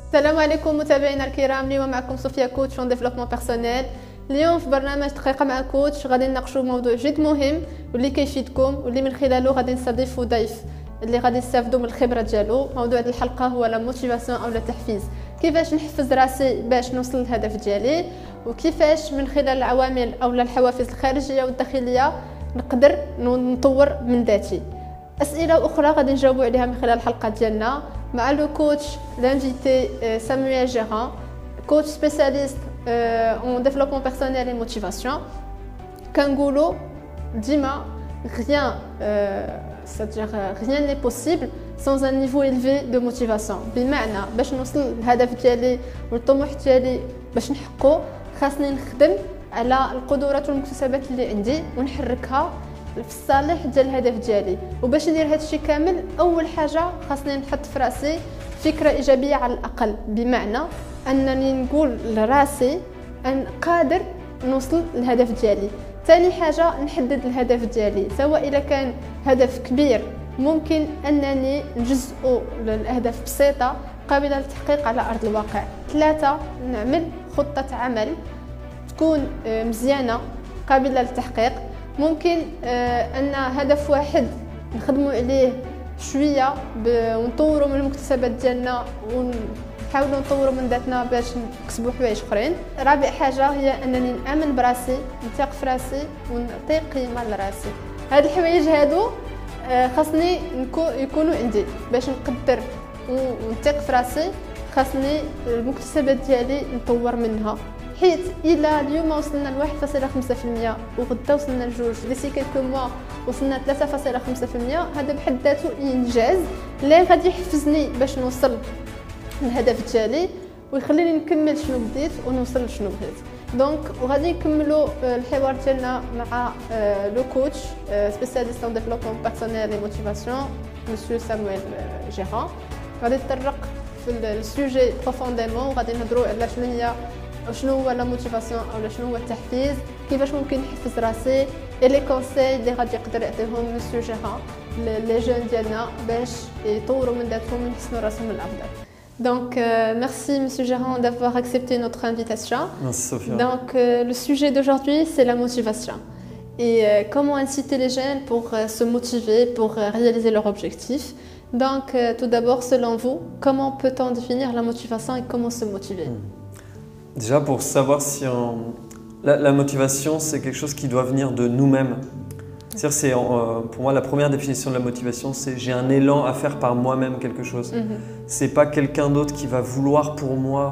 السلام عليكم متابعينا الكرام. اليوم معكم صوفيا كوتش في ديفلوبمون بيرسونيل. اليوم في برنامج دقيقه مع كوتش غادي نناقشوا موضوع جد مهم واللي كيفيدكم واللي من خلاله غادي نستضيفوا ضيف اللي غادي نستافدوا من الخبره ديالو. موضوع هذه الحلقه هو لا موتيفاسيون او التحفيز، كيفاش نحفز راسي باش نوصل للهدف ديالي، وكيفاش من خلال العوامل او الحوافز الخارجيه والداخليه نقدر نطور من ذاتي. اسئله اخرى غادي نجاوبوا عليها من خلال الحلقه ديالنا مع لو كوتش l'invité Samuel Gérant, coach spécialiste en développement personnel et motivation. كنقولوا ديما c'est-à-dire rien n'est possible sans un niveau élevé de motivation. بمعنى باش نوصل للهدف ديالي والطموح ديالي باش نحققه خاصني نخدم على القدرات والمكتسبات اللي عندي ونحركها في الصالح ديال الهدف ديالي. وباش ندير هذا الشيء كامل اول حاجه خاصني نحط في راسي فكره ايجابيه على الاقل، بمعنى انني نقول لراسي ان قادر نوصل للهدف ديالي. ثاني حاجه نحدد الهدف ديالي، سواء اذا كان هدف كبير ممكن انني نجزئه لاهداف بسيطه قابله للتحقيق على ارض الواقع. ثلاثه نعمل خطه عمل تكون مزيانه قابله للتحقيق. ممكن ان هدف واحد نخدموا عليه شويه ونطوروا من المكتسبات ديالنا ونحاولوا نطوروا من ذاتنا باش نكسبوا حوايج اخرين. رابع حاجه هي انني نامن براسي، نثق في راسي ونعطي قيمه لراسي. هاد الحوايج هادو خاصني يكونوا عندي باش نقدر ونثق في راسي. خاصني المكتسبات ديالي نطور منها، حيت الى اليوم وصلنا ل 1.5% وغدا وصلنا لجوج ديسي كيلكو موا وصلنا 3.5%، هذا بحد ذاته انجاز اللي غادي يحفزني باش نوصل للهدف ديالي ويخليني نكمل شنو بديت ونوصل لشنو بغيت. دونك وغادي نكملوا الحوار ديالنا مع لو كوتش سبيسياليست ان ديفلوبمون بيرسونيل اي موتيفاسيون مسيو سامويل جيران. غادي نتطرق في السوجي بروفونديمون وغادي نهضروا على شنو هو لا موتيفاسيون او شنو هو التحفيز، كيفاش ممكن نحفز راسي، اي لي كونساي اللي غادي يقدر يعطيهم مسيو جيران لي جون ديالنا باش يطوروا من ذاتهم ويحسنوا راسهم للافضل. Donc, merci Monsieur Gérant d'avoir accepté notre invitation. Merci Sophia. Donc, le sujet d'aujourd'hui, c'est la motivation. Et comment inciter les jeunes pour se motiver, pour réaliser leurs objectifs. Donc, tout d'abord, selon vous, comment peut-on définir la motivation et comment se motiver? Déjà, pour savoir si la motivation, c'est quelque chose qui doit venir de nous-mêmes. C'est-à-dire, pour moi, la première définition de la motivation, c'est j'ai un élan à faire par moi-même quelque chose. C'est pas quelqu'un d'autre qui va vouloir pour moi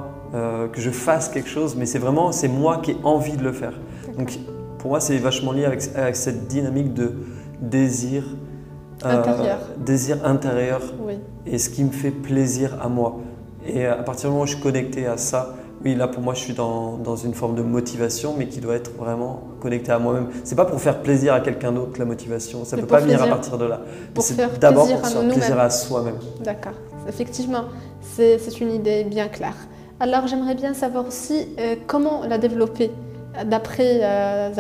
que je fasse quelque chose, mais c'est moi qui ai envie de le faire. Donc, pour moi, c'est vachement lié avec cette dynamique de désir intérieur Oui. et ce qui me fait plaisir à moi. Et à partir du moment où je suis connecté à ça, oui, là pour moi je suis dans une forme de motivation, mais qui doit être vraiment connectée à moi-même. C'est pas pour faire plaisir à quelqu'un d'autre la motivation, ça peut pas venir à partir de là. C'est d'abord pour faire plaisir à soi-même. D'accord, effectivement, c'est une idée bien claire. Alors j'aimerais bien savoir aussi comment la développer. D'après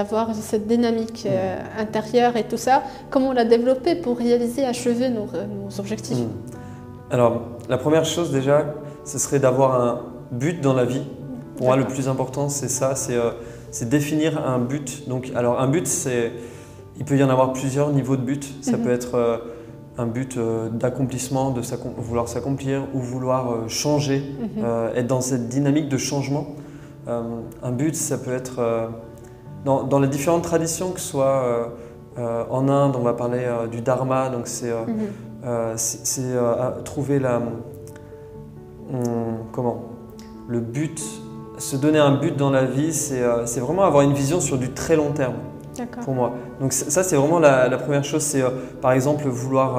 avoir cette dynamique intérieure et tout ça, comment la développer pour réaliser, achever nos objectifs? Alors la première chose déjà, ce serait d'avoir un but dans la vie. Pour moi, le plus important, c'est ça, c'est définir un but. Donc, alors un but, il peut y en avoir plusieurs niveaux de but. Ça peut être un but d'accomplissement, de vouloir s'accomplir ou vouloir changer, être dans cette dynamique de changement. Un but, ça peut être dans les différentes traditions, que ce soit en Inde, on va parler du dharma, donc c'est trouver le but, se donner un but dans la vie, c'est vraiment avoir une vision sur du très long terme pour moi. Donc ça, c'est vraiment la première chose, c'est par exemple vouloir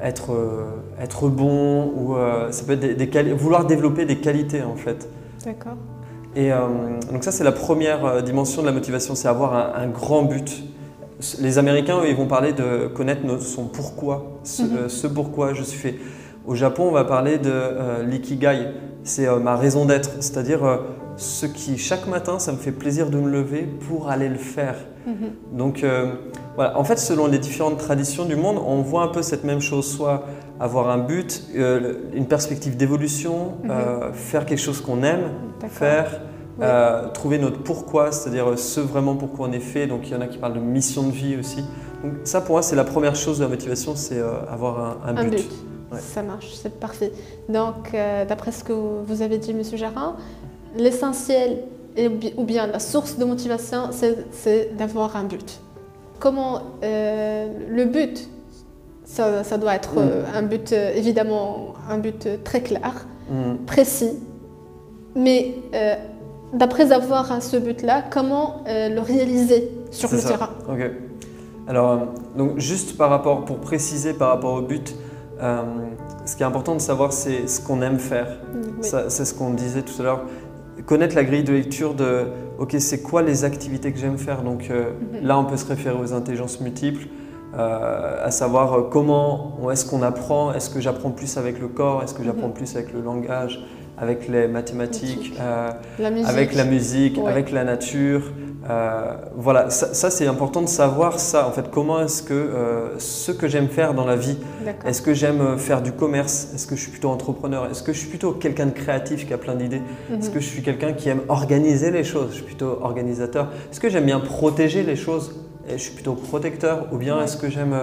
être bon, ou ça peut être vouloir développer des qualités en fait. D'accord. Et donc ça, c'est la première dimension de la motivation, c'est avoir un grand but. Les Américains, eux, ils vont parler de connaître son pourquoi, ce pourquoi je suis fait. Au Japon, on va parler de l'ikigai, c'est ma raison d'être, c'est-à-dire ce qui, chaque matin, ça me fait plaisir de me lever pour aller le faire. Donc voilà, en fait, selon les différentes traditions du monde, on voit un peu cette même chose, soit avoir un but, une perspective d'évolution, faire quelque chose qu'on aime faire, trouver notre pourquoi, c'est-à-dire ce vraiment pourquoi on est fait. Donc il y en a qui parlent de mission de vie aussi. Donc ça pour moi c'est la première chose de la motivation, c'est avoir un but. Ouais. Ça marche, c'est parfait. Donc d'après ce que vous avez dit Monsieur Gérin, l'essentiel ou bien la source de motivation c'est d'avoir un but. Comment le but, ça doit être un but, évidemment, un but très clair, précis. Mais d'après avoir ce but-là, comment le réaliser sur le terrain? Ok. Alors, donc juste pour préciser par rapport au but, ce qui est important de savoir, c'est ce qu'on aime faire. Oui. C'est ce qu'on disait tout à l'heure. Connaître la grille de lecture de ok, c'est quoi les activités que j'aime faire. Donc là, on peut se référer aux intelligences multiples, à savoir comment est-ce qu'on apprend, est-ce que j'apprends plus avec le corps, est-ce que j'apprends plus avec le langage, avec les mathématiques, avec la musique, avec la nature. Voilà, ça c'est important de savoir ça en fait. Comment est-ce que ce que j'aime faire dans la vie, est-ce que j'aime faire du commerce, est-ce que je suis plutôt entrepreneur, est-ce que je suis plutôt quelqu'un de créatif qui a plein d'idées, est-ce que je suis quelqu'un qui aime organiser les choses, je suis plutôt organisateur, est-ce que j'aime bien protéger les choses, et je suis plutôt protecteur, ou bien est-ce que j'aime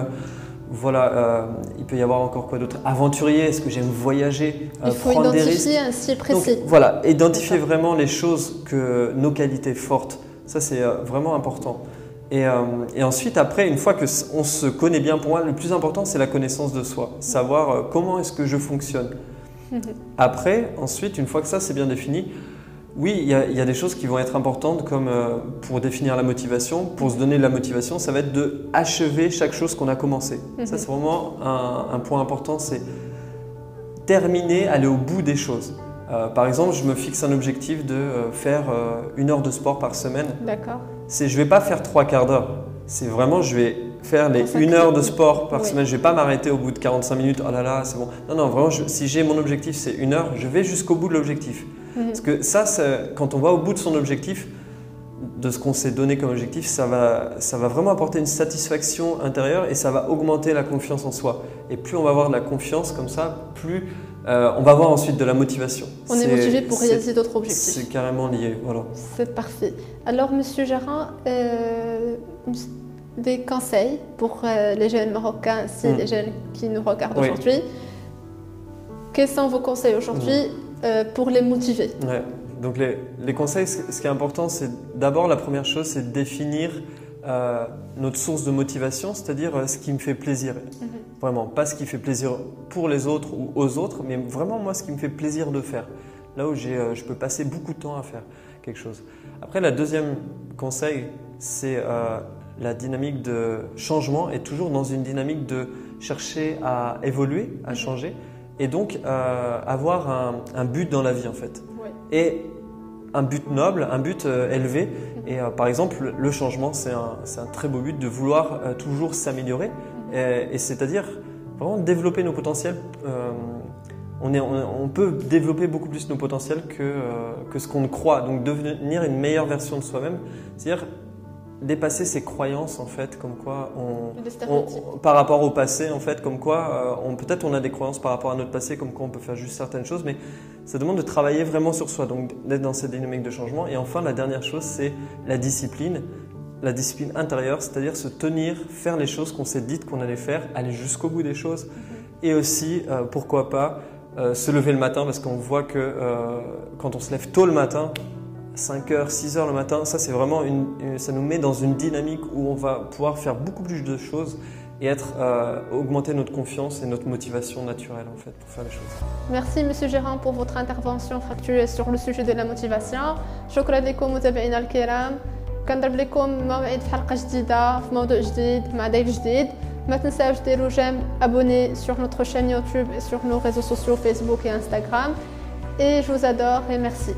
il peut y avoir encore quoi d'autre, aventurier, est-ce que j'aime voyager, il faut prendre des risques. Un style précis. Donc, voilà, identifier vraiment les choses nos qualités fortes. Ça, c'est vraiment important. Et ensuite, après, une fois qu'on se connaît bien, pour moi, le plus important, c'est la connaissance de soi. Savoir comment est-ce que je fonctionne. Après, ensuite, une fois que ça, c'est bien défini, oui, il y a des choses qui vont être importantes, comme pour définir la motivation. Pour se donner de la motivation, ça va être de achever chaque chose qu'on a commencé. Ça, c'est vraiment un point important, c'est terminer, aller au bout des choses. Par exemple, je me fixe un objectif de faire 1 heure de sport par semaine. D'accord. Je ne vais pas faire 3 quarts d'heure. C'est vraiment, je vais faire les 1 heure de sport par semaine. Je ne vais pas m'arrêter au bout de 45 minutes. Oh là là, c'est bon. Non, non, vraiment, si j'ai mon objectif, c'est 1 heure, je vais jusqu'au bout de l'objectif. Parce que ça, quand on va au bout de son objectif, de ce qu'on s'est donné comme objectif, ça va vraiment apporter une satisfaction intérieure et ça va augmenter la confiance en soi. Et plus on va avoir de la confiance comme ça, plus on va avoir ensuite de la motivation. On est motivé pour réaliser d'autres objectifs. C'est carrément lié, voilà. C'est parfait. Alors, Monsieur Gérin, des conseils pour les jeunes Marocains, les jeunes qui nous regardent aujourd'hui. Quels sont vos conseils aujourd'hui pour les motiver? Donc les conseils, ce qui est important, c'est d'abord la première chose, c'est de définir notre source de motivation, c'est-à-dire ce qui me fait plaisir. Vraiment, pas ce qui fait plaisir pour les autres ou aux autres, mais vraiment moi ce qui me fait plaisir de faire. Là où je peux passer beaucoup de temps à faire quelque chose. Après, le deuxième conseil, c'est la dynamique de changement et toujours dans une dynamique de chercher à évoluer, à changer et donc avoir un but dans la vie en fait. Et un but noble, un but élevé. Et par exemple, le changement, c'est un très beau but de vouloir toujours s'améliorer. Et c'est-à-dire vraiment développer nos potentiels. On peut développer beaucoup plus nos potentiels que ce qu'on croit. Donc devenir une meilleure version de soi-même. C'est-à-dire dépasser ses croyances en fait, comme quoi par rapport au passé en fait, comme quoi peut-être on a des croyances par rapport à notre passé, comme quoi on peut faire juste certaines choses, mais ça demande de travailler vraiment sur soi, donc d'être dans cette dynamique de changement. Et enfin, la dernière chose, c'est la discipline intérieure, c'est-à-dire se tenir, faire les choses qu'on s'est dites qu'on allait faire, aller jusqu'au bout des choses, et aussi pourquoi pas se lever le matin, parce qu'on voit que quand on se lève tôt le matin, 5h, 6h le matin, ça c'est vraiment ça nous met dans une dynamique où on va pouvoir faire beaucoup plus de choses et augmenter notre confiance et notre motivation naturelle en fait pour faire les choses. Merci Monsieur Gérin pour votre intervention factuelle sur le sujet de la motivation. شكرا لكم متابعينا الكرام. كنضرب لكم موعد في حلقة جديدة في موضوع جديد مع ضيف جديد. ما تنساوش ديروا j'aime, abonnez sur notre chaîne YouTube et sur nos réseaux sociaux Facebook et Instagram. Et je vous adore et merci.